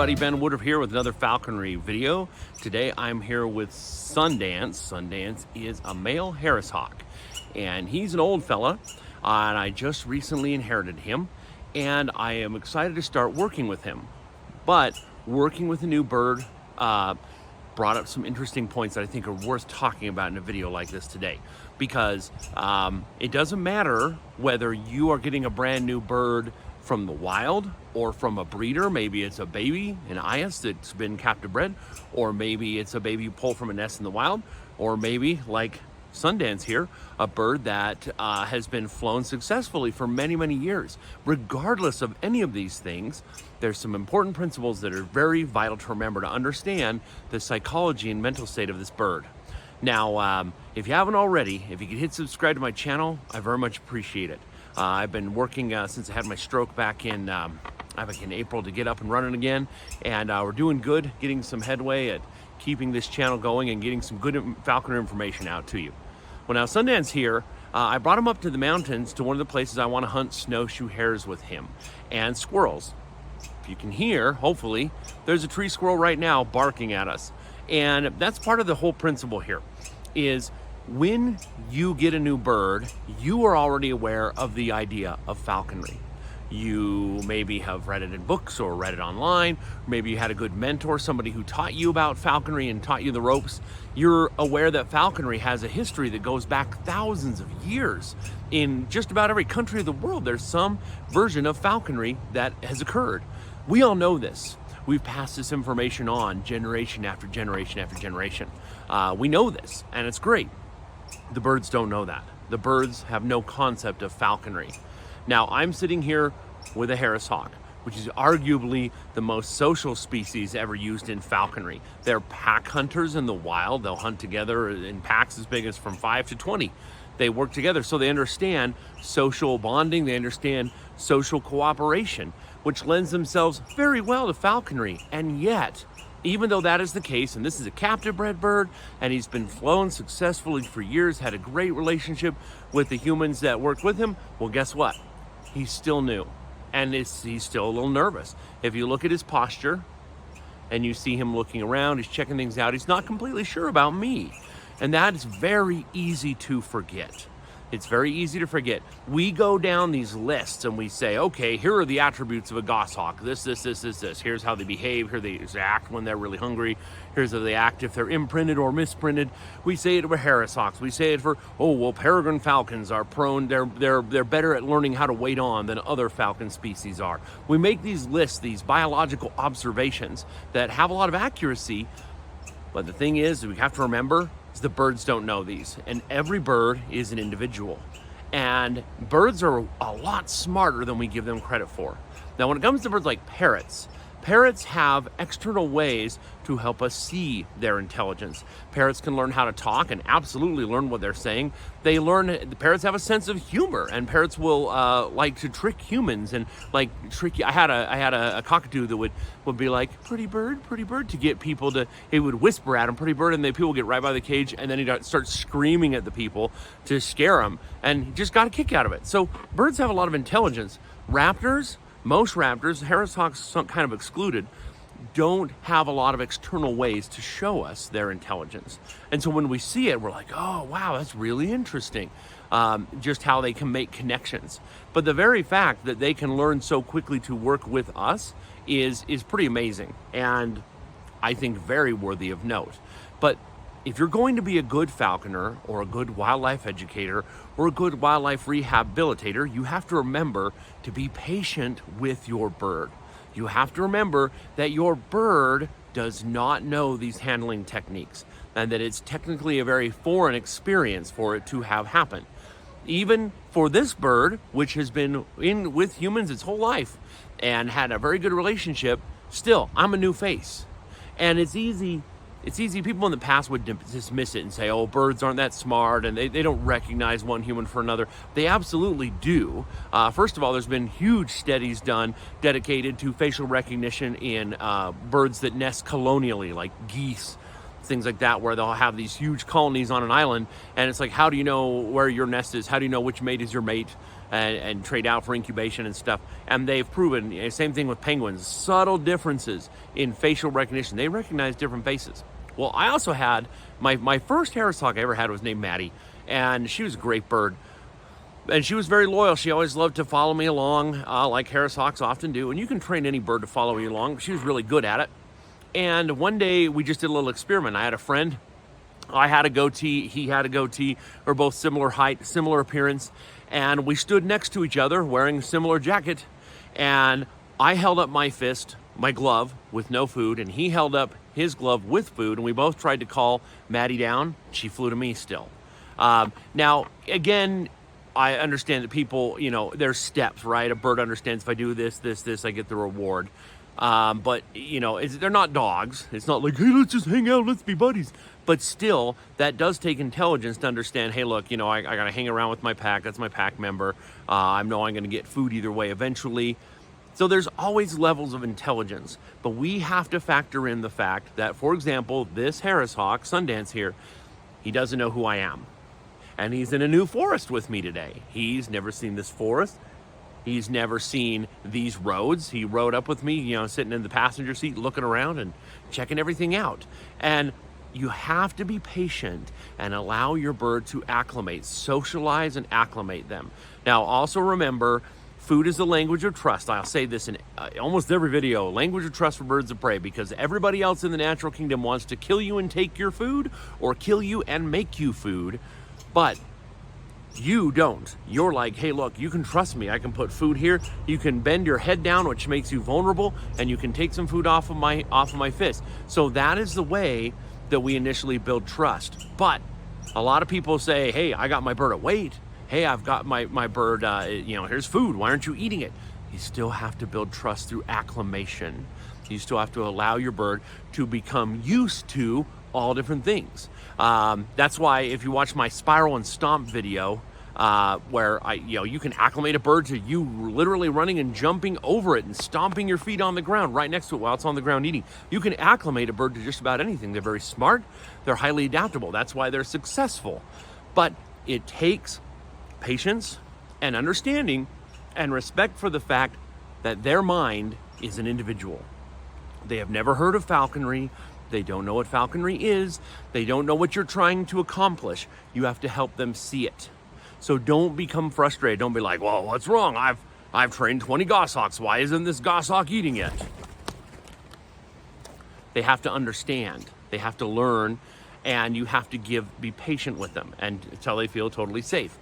everybody, Ben Woodruff here with another falconry video. Today I'm here with Sundance. Sundance is a male Harris hawk, and he's an old fella, and I just recently inherited him, and I am excited to start working with him. But working with a new bird brought up some interesting points that I think are worth talking about in a video like this today, because it doesn't matter whether you are getting a brand new bird from the wild or from a breeder. Maybe it's a baby, an eyas that's been captive bred, or maybe it's a baby you pull from a nest in the wild, or maybe like Sundance here, a bird that has been flown successfully for many, many years. Regardless of any of these things, there's some important principles that are very vital to remember to understand the psychology and mental state of this bird. Now, if you haven't already, if you could hit subscribe to my channel, I very much appreciate it. I've been working since I had my stroke back in April to get up and running again, and we're doing good, getting some headway at keeping this channel going and getting some good falconer information out to you. Well, now Sundance here, I brought him up to the mountains to one of the places I want to hunt snowshoe hares with him and squirrels. If you can hear, hopefully, there's a tree squirrel right now barking at us. And that's part of the whole principle here, is when you get a new bird, you are already aware of the idea of falconry. You maybe have read it in books or read it online. Maybe you had a good mentor, somebody who taught you about falconry and taught you the ropes. You're aware that falconry has a history that goes back thousands of years. In just about every country of the world, there's some version of falconry that has occurred. We all know this. We've passed this information on generation after generation after generation. We know this, and it's great. The birds don't know that. The birds have no concept of falconry. Now, I'm sitting here with a Harris hawk, which is arguably the most social species ever used in falconry. They're pack hunters in the wild. They'll hunt together in packs as big as from 5 to 20. They work together, so they understand social bonding. They understand social cooperation, which lends themselves very well to falconry. And yet, even though that is the case, and this is a captive bred bird, and he's been flown successfully for years, had a great relationship with the humans that work with him, well, guess what? He's still new, and he's still a little nervous. If you look at his posture, and you see him looking around, he's checking things out, he's not completely sure about me. And that is very easy to forget. It's very easy to forget. We go down these lists and we say, okay, here are the attributes of a goshawk. This. Here's how they behave. Here they act when they're really hungry. Here's how they act if they're imprinted or misprinted. We say it for Harris hawks. We say it for, peregrine falcons are prone. They're better at learning how to wait on than other falcon species are. We make these lists, these biological observations that have a lot of accuracy. But the thing is, we have to remember, the birds don't know these, and every bird is an individual, and birds are a lot smarter than we give them credit for. Now, when it comes to birds like parrots have external ways to help us see their intelligence. Parrots can learn how to talk and absolutely learn what they're saying. The parrots have a sense of humor, and parrots will like to trick humans and trick you. I had a cockatoo that would be like, pretty bird, to get people to, he would whisper at him, pretty bird, and then people would get right by the cage, and then he'd start screaming at the people to scare them, and he just got a kick out of it. So birds have a lot of intelligence. Most raptors, Harris hawks kind of excluded, don't have a lot of external ways to show us their intelligence. And so when we see it, we're like, oh, wow, that's really interesting, just how they can make connections. But the very fact that they can learn so quickly to work with us is pretty amazing, and I think very worthy of note. But if you're going to be a good falconer or a good wildlife educator or a good wildlife rehabilitator, you have to remember to be patient with your bird. You have to remember that your bird does not know these handling techniques, and that it's technically a very foreign experience for it to have happened. Even for this bird, which has been with humans its whole life and had a very good relationship, still, I'm a new face. And it's easy, people in the past would dismiss it and say, oh, birds aren't that smart, and they don't recognize one human for another. They absolutely do. First of all, there's been huge studies done dedicated to facial recognition in birds that nest colonially, like geese, things like that, where they'll have these huge colonies on an island, and it's like, how do you know where your nest is? How do you know which mate is your mate? and trade out for incubation and stuff. And they've proven, same thing with penguins, subtle differences in facial recognition. They recognize different faces. Well, I also had, my first Harris hawk I ever had was named Maddie, and she was a great bird. And she was very loyal. She always loved to follow me along, like Harris hawks often do. And you can train any bird to follow you along. She was really good at it. And one day we just did a little experiment. I had a friend. I had a goatee. He had a goatee. We're both similar height, similar appearance. And we stood next to each other wearing a similar jacket. And I held up my fist, my glove, with no food. And he held up his glove with food. And we both tried to call Maddie down. She flew to me still. Now, again, I understand that people, there's steps, right? A bird understands if I do this, I get the reward. But, they're not dogs. It's not like, hey, let's just hang out, let's be buddies. But still, that does take intelligence to understand, hey, look, I got to hang around with my pack. That's my pack member. I know I'm going to get food either way eventually. So there's always levels of intelligence. But we have to factor in the fact that, for example, this Harris hawk, Sundance here, he doesn't know who I am. And he's in a new forest with me today. He's never seen this forest. He's never seen these roads. He rode up with me, sitting in the passenger seat, looking around and checking everything out. And you have to be patient and allow your bird to acclimate, socialize and acclimate them. Now, also remember, food is the language of trust. I'll say this in almost every video, language of trust for birds of prey, because everybody else in the natural kingdom wants to kill you and take your food or kill you and make you food. But you don't. You're like, hey, look, you can trust me. I can put food here. You can bend your head down, which makes you vulnerable, and you can take some food off of my fist. So that is the way that we initially build trust. But a lot of people say, hey, I got my bird at weight. Hey, I've got my bird, here's food. Why aren't you eating it? You still have to build trust through acclimation. You still have to allow your bird to become used to all different things. That's why if you watch my spiral and stomp video, where you can acclimate a bird to you literally running and jumping over it and stomping your feet on the ground right next to it while it's on the ground eating. You can acclimate a bird to just about anything. They're very smart. They're highly adaptable. That's why they're successful. But it takes patience and understanding and respect for the fact that their mind is an individual. They have never heard of falconry. They don't know what falconry is. They don't know what you're trying to accomplish. You have to help them see it. So don't become frustrated. Don't be like, well, what's wrong? I've trained 20 goshawks. Why isn't this goshawk eating yet? They have to understand. They have to learn, and you have to be patient with them until they feel totally safe.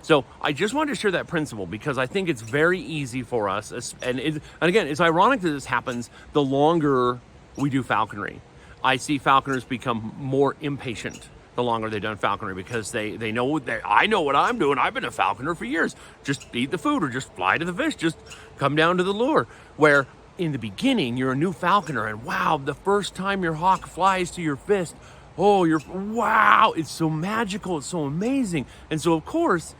So I just wanted to share that principle because I think it's very easy for us. And again, it's ironic that this happens the longer we do falconry. I see falconers become more impatient the longer they've done falconry because they know that I know what I'm doing. I've been a falconer for years. Just eat the food or just fly to the fish. Just come down to the lure. Where in the beginning, you're a new falconer and wow, the first time your hawk flies to your fist, wow, it's so magical. It's so amazing. And so of course,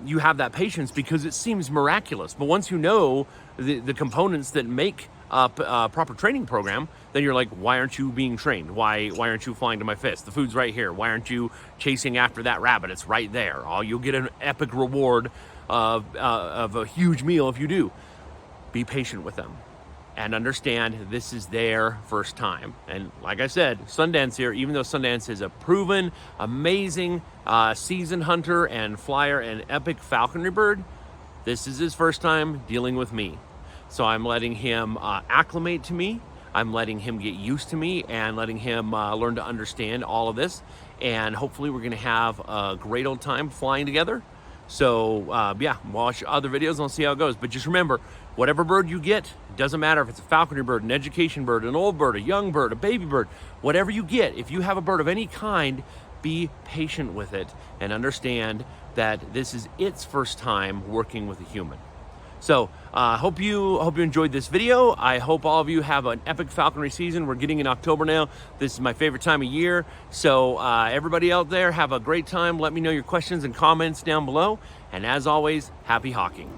you have that patience because it seems miraculous. But once you know the components that make a proper training program, then you're like, why aren't you being trained? Why aren't you flying to my fist? The food's right here. Why aren't you chasing after that rabbit? It's right there. You'll get an epic reward of a huge meal if you do. Be patient with them and understand this is their first time. And like I said, Sundance here, even though Sundance is a proven, amazing seasoned hunter and flyer and epic falconry bird, this is his first time dealing with me. So I'm letting him acclimate to me. I'm letting him get used to me and letting him learn to understand all of this. And hopefully we're gonna have a great old time flying together. So yeah, watch other videos and I'll see how it goes. But just remember, whatever bird you get, doesn't matter if it's a falconry bird, an education bird, an old bird, a young bird, a baby bird, whatever you get, if you have a bird of any kind, be patient with it and understand that this is its first time working with a human. So hope you enjoyed this video. I hope all of you have an epic falconry season. We're getting in October now. This is my favorite time of year. So everybody out there, have a great time. Let me know your questions and comments down below. And as always, happy hawking.